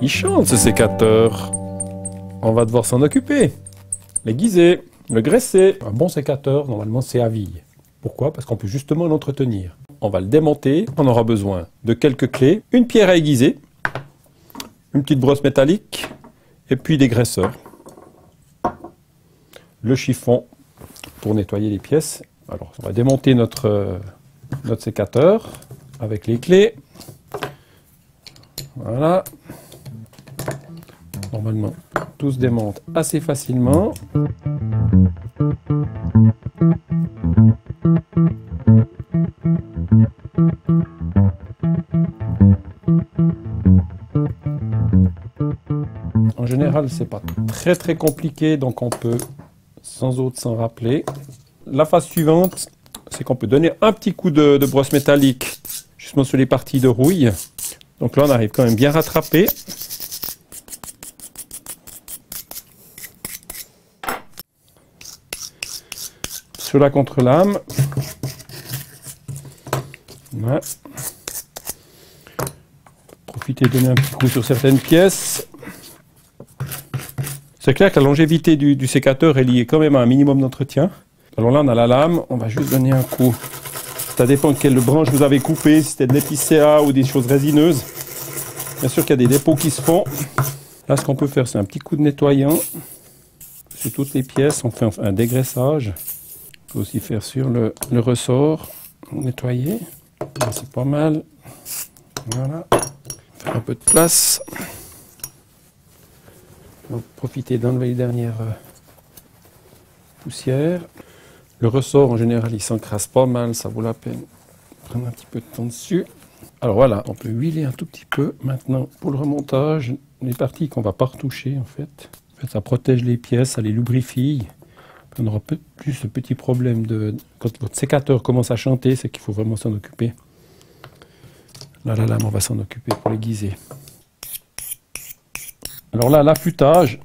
Il chante ce sécateur. On va devoir s'en occuper. L'aiguiser, le graisser. Un bon sécateur, normalement, c'est à vie. Pourquoi? Parce qu'on peut justement l'entretenir. On va le démonter. On aura besoin de quelques clés, une pierre à aiguiser, une petite brosse métallique et puis des graisseurs. Le chiffon pour nettoyer les pièces. Alors, on va démonter notre sécateur avec les clés. Voilà. Normalement, tout se démonte assez facilement. En général, c'est pas très compliqué, donc on peut sans autre s'en rappeler. La phase suivante, c'est qu'on peut donner un petit coup de brosse métallique justement sur les parties de rouille. Donc là, on arrive quand même bien rattrapé. Sur la contre-lame. Voilà. Profiter de donner un petit coup sur certaines pièces. C'est clair que la longévité du sécateur est liée quand même à un minimum d'entretien. Alors là, on a la lame, on va juste donner un coup. Ça dépend de quelle branche vous avez coupé, si c'était de l'épicéa ou des choses résineuses. Bien sûr qu'il y a des dépôts qui se font. Là, ce qu'on peut faire, c'est un petit coup de nettoyant. Sur toutes les pièces, on fait un dégraissage. On peut aussi faire sur le ressort, nettoyer. C'est pas mal. Voilà. Faire un peu de place. On va profiter d'enlever les dernières poussières. Le ressort, en général, il s'encrasse pas mal. Ça vaut la peine de prendre un petit peu de temps dessus. Alors voilà, on peut huiler un tout petit peu. Maintenant, pour le remontage, les parties qu'on ne va pas retoucher, en fait, ça protège les pièces, ça les lubrifie. On aura plus ce petit problème de... Quand votre sécateur commence à chanter, c'est qu'il faut vraiment s'en occuper. Là, la lame, on va s'en occuper pour l'aiguiser. Alors là, l'affûtage,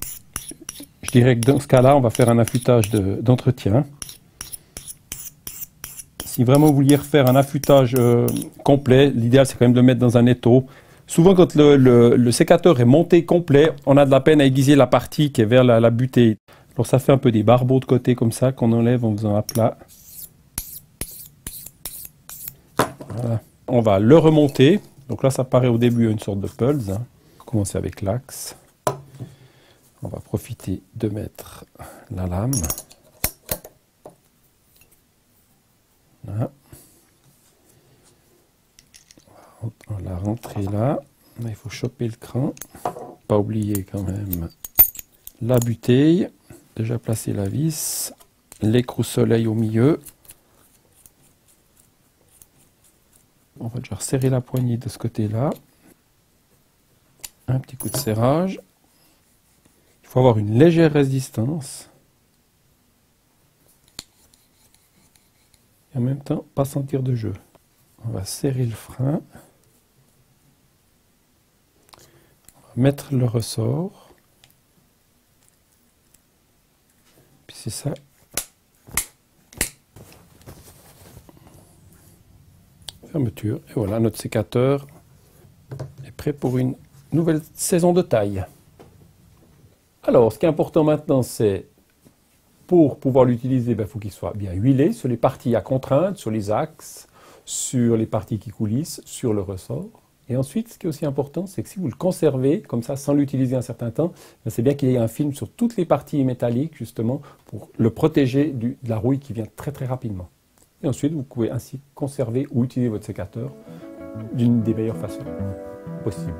je dirais que dans ce cas-là, on va faire un affûtage d'entretien. Si vraiment vous vouliez refaire un affûtage complet, l'idéal c'est quand même de le mettre dans un étau. Souvent quand le sécateur est monté complet, on a de la peine à aiguiser la partie qui est vers la butée. Alors ça fait un peu des barbeaux de côté comme ça qu'on enlève en faisant à plat. Voilà. On va le remonter. Donc là ça paraît au début une sorte de pulse. On va commencer avec l'axe. On va profiter de mettre la lame. Voilà. On va la rentrer là. Là, il faut choper le cran. Pas oublier quand même la butée. Déjà placer la vis. L'écrou soleil au milieu. On va déjà resserrer la poignée de ce côté-là. Un petit coup de serrage. Il faut avoir une légère résistance. Et en même temps, pas sentir de jeu. On va serrer le frein. On va mettre le ressort. Puis c'est ça. Fermeture. Et voilà, notre sécateur est prêt pour une nouvelle saison de taille. Alors, ce qui est important maintenant, c'est pour pouvoir l'utiliser, il faut qu'il soit bien huilé sur les parties à contrainte, sur les axes, sur les parties qui coulissent, sur le ressort. Et ensuite, ce qui est aussi important, c'est que si vous le conservez comme ça, sans l'utiliser un certain temps, c'est bien qu'il y ait un film sur toutes les parties métalliques, justement, pour le protéger de la rouille qui vient très rapidement. Et ensuite, vous pouvez ainsi conserver ou utiliser votre sécateur d'une des meilleures façons possibles.